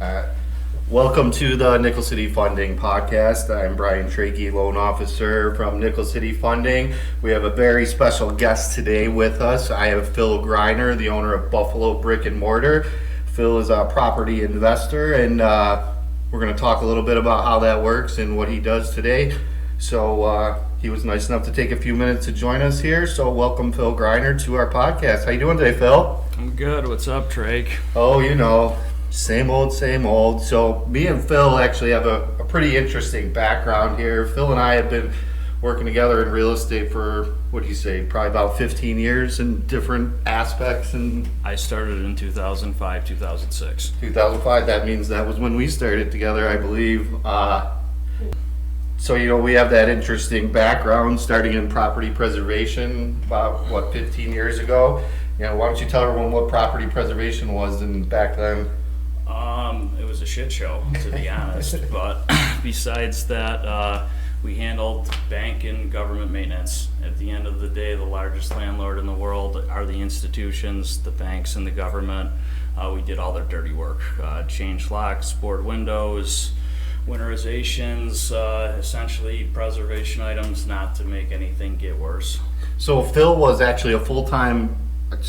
Uh, Welcome to the Nickel City Funding Podcast. I'm Brian Trakey, loan officer from Nickel City Funding. We have a very special guest today with us. I have Phil Greiner, the owner of Buffalo Brick Mortar. Phil is a property investor, and we're going to talk a little bit about how that works and what he does today. So he was nice enough to take a few minutes to join us here. So welcome, Phil Greiner, to our podcast. How you doing today, Phil? I'm good. What's up, Drake? Oh, you know, same old, same old. So me and Phil actually have a pretty interesting background here. Phil and I have been working together in real estate for, what do you say, probably about 15 years in different aspects. And I started in 2005, 2006. 2005, that means that was when we started together, I believe. So, you know, we have that interesting background starting in property preservation about, 15 years ago. You know, why don't you tell everyone what property preservation was back then? It was a shit show, to be honest. But besides that, we handled bank and government maintenance. At the end of the day, the largest landlord in the world are the institutions, the banks, and the government. We did all their dirty work. Changed locks, board windows, winterizations, essentially preservation items, not to make anything get worse. So Phil was actually a full-time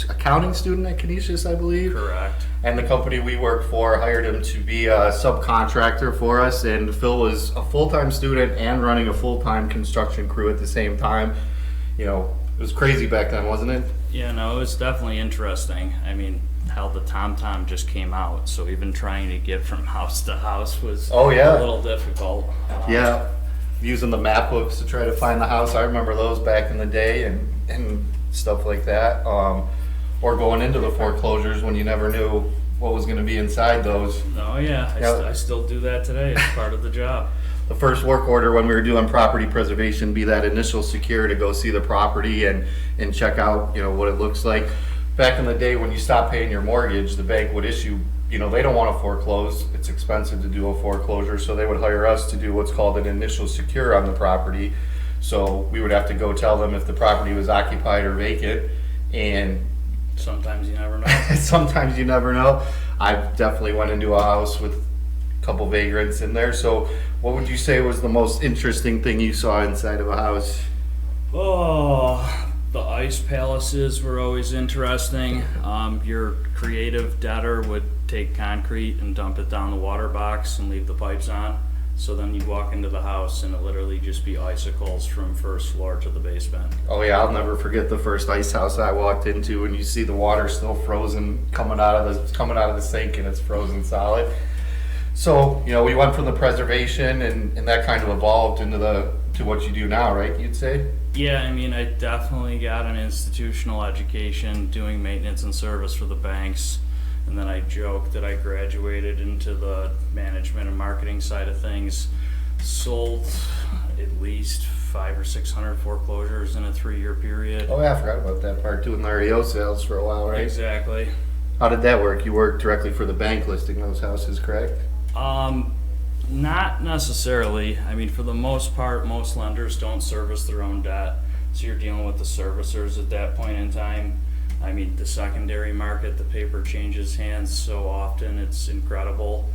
accounting student at Canisius, I believe. Correct. And the company we work for hired him to be a subcontractor for us. And Phil was a full-time student and running a full-time construction crew at the same time. You know, it was crazy back then, wasn't it? Yeah, no, it was definitely interesting. I mean, hell, the TomTom just came out, so even trying to get from house to house was Oh, yeah. a little difficult. Yeah. Using the map books to try to find the house. I remember those back in the day and stuff like that. Or going into the foreclosures when you never knew what was going to be inside those. Oh yeah, I still do that today. It's part of the job. The first work order when we were doing property preservation be that initial secure to go see the property and check out, you know, what it looks like. Back in the day when you stopped paying your mortgage, the bank would issue, you know, they don't want to foreclose. It's expensive to do a foreclosure, so they would hire us to do what's called an initial secure on the property. So we would have to go tell them if the property was occupied or vacant, and Sometimes you never know. sometimes you never know. I definitely went into a house with a couple vagrants in there. So what would you say was the most interesting thing you saw inside of a house? Oh, the ice palaces were always interesting. Your creative debtor would take concrete and dump it down the water box and leave the pipes on. So then you walk into the house and it literally just be icicles from first floor to the basement. Oh yeah, I'll never forget the first ice house I walked into, and you see the water still frozen coming out of the sink, and it's frozen solid. So, you know, we went from the preservation and that kind of evolved to what you do now, right? You'd say? Yeah, I mean, I definitely got an institutional education doing maintenance and service for the banks. And then I joked that I graduated into the management and marketing side of things. Sold at least 500 or 600 foreclosures in a 3-year period. Oh yeah, I forgot about that part, doing the REO sales for a while, right? Exactly. How did that work? You worked directly for the bank listing those houses, correct? Not necessarily. I mean, for the most part, most lenders don't service their own debt. So you're dealing with the servicers at that point in time. I mean, the secondary market, the paper changes hands so often, it's incredible.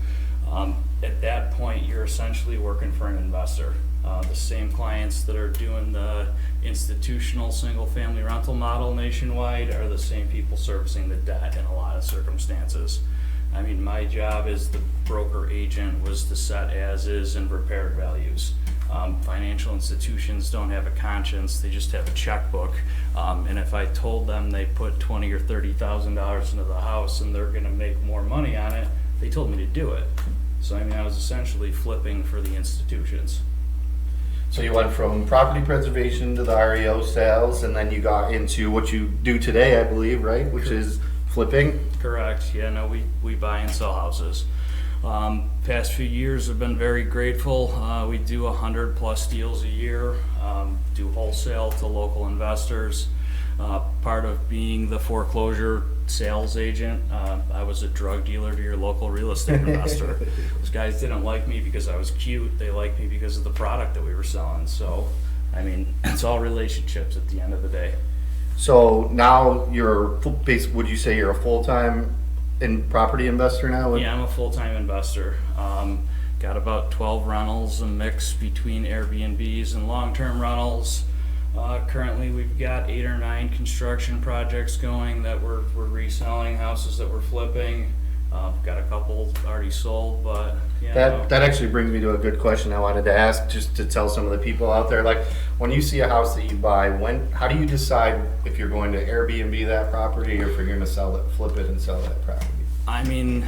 At that point, you're essentially working for an investor. The same clients that are doing the institutional single-family rental model nationwide are the same people servicing the debt in a lot of circumstances. I mean, my job as the broker agent was to set as-is and repaired values. Financial institutions don't have a conscience; they just have a checkbook. And if I told them they put $20,000 or $30,000 into the house and they're going to make more money on it, they told me to do it. So I mean, I was essentially flipping for the institutions. So you went from property preservation to the REO sales, and then you got into what you do today, I believe, right? Which is flipping. Correct. Yeah, no, we buy and sell houses. Past few years have been very grateful. We do 100+ deals a year, do wholesale to local investors. Part of being the foreclosure sales agent, I was a drug dealer to your local real estate investor. Those guys didn't like me because I was cute. They liked me because of the product that we were selling. So, I mean, it's all relationships at the end of the day. So now would you say you're a full-time in property investor now? Yeah, I'm a full-time investor. Got about 12 rentals, a mix between Airbnbs and long-term rentals. Currently, we've got 8 or 9 construction projects going that we're reselling, houses that we're flipping. Got a couple already sold, but That actually brings me to a good question I wanted to ask, just to tell some of the people out there. Like, when you see a house that you buy, how do you decide if you're going to Airbnb that property or if you're going to flip it and sell that property? I mean,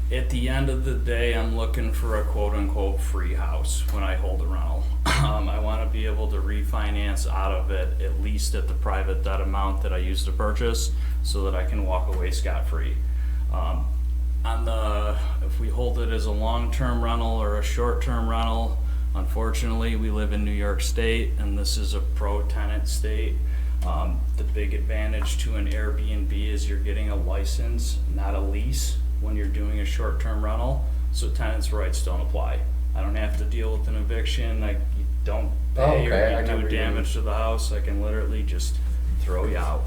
at the end of the day, I'm looking for a quote-unquote free house when I hold a rental. I want to be able to refinance out of it, at least at the private debt amount that I used to purchase, so that I can walk away scot-free. If we hold it as a long-term rental or a short-term rental, unfortunately, we live in New York State, and this is a pro-tenant state. The big advantage to an Airbnb is you're getting a license, not a lease, when you're doing a short-term rental, so tenants' rights don't apply. I don't have to deal with an eviction. You don't pay or you do damage to the house. I can literally just throw you out.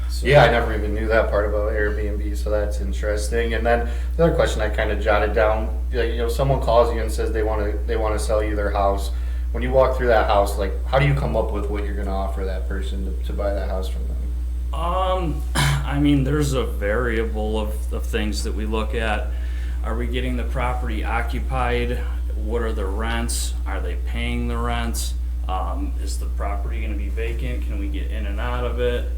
So, yeah, I never even knew that part about Airbnb, so that's interesting. And then the other question I kind of jotted down, someone calls you and says they want to sell you their house. When you walk through that house, like, how do you come up with what you're going to offer that person to buy that house from them? I mean, there's a variable of things that we look at. Are we getting the property occupied? What are the rents? Are they paying the rents? Is the property going to be vacant? Can we get in and out of it?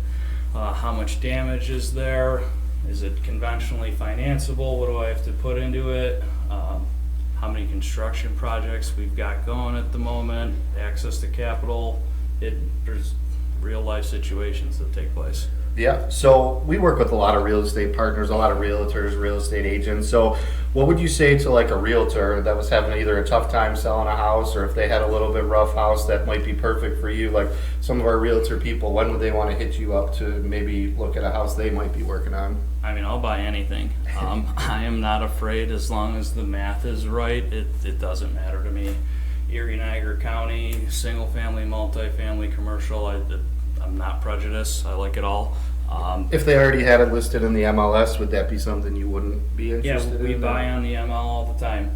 How much damage is there? Is it conventionally financeable? What do I have to put into it? How many construction projects we've got going at the moment? Access to capital. There's real life situations that take place. Yeah, so we work with a lot of real estate partners, a lot of realtors, real estate agents. So what would you say to like a realtor that was having either a tough time selling a house, or if they had a little bit rough house that might be perfect for you? Like, some of our realtor people, when would they want to hit you up to maybe look at a house they might be working on? I mean, I'll buy anything. I am not afraid, as long as the math is right. It doesn't matter to me. Erie, Niagara County, single family, multifamily, commercial, I'm not prejudiced. I like it all. If they already had it listed in the MLS, would that be something you wouldn't be interested in? Yeah, we buy on the ML all the time.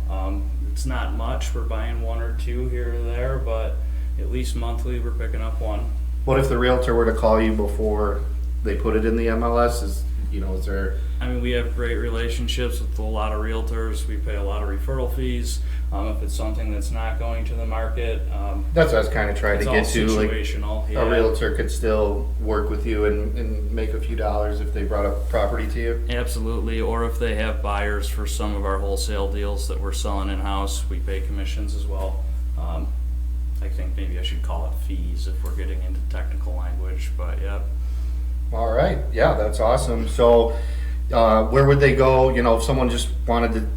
It's not much. We're buying 1 or 2 here or there, but at least monthly we're picking up 1. What if the realtor were to call you before they put it in the MLS? Is there... I mean, we have great relationships with a lot of realtors. We pay a lot of referral fees. If it's something that's not going to the market, that's what I was kind of trying to get to. Situational. Like, a realtor could still work with you and make a few dollars if they brought a property to you. Absolutely, or if they have buyers for some of our wholesale deals that we're selling in-house, we pay commissions as well. I think maybe I should call it fees if we're getting into technical language, but yeah. All right, yeah, that's awesome. So where would they go, if someone just wanted to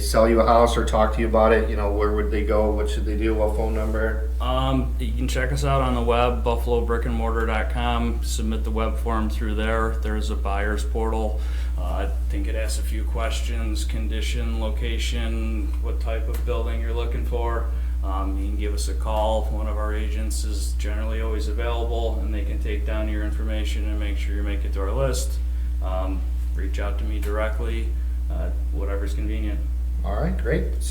sell you a house or talk to you about it, where would they go? What should they do? What phone number? You can check us out on the web, buffalobrickandmortar.com. Submit the web form through there. There's a buyer's portal. I think it asks a few questions: condition, location, what type of building you're looking for. You can give us a call. One of our agents is generally always available, and they can take down your information and make sure you make it to our list. Reach out to me directly, whatever's convenient. All right, great.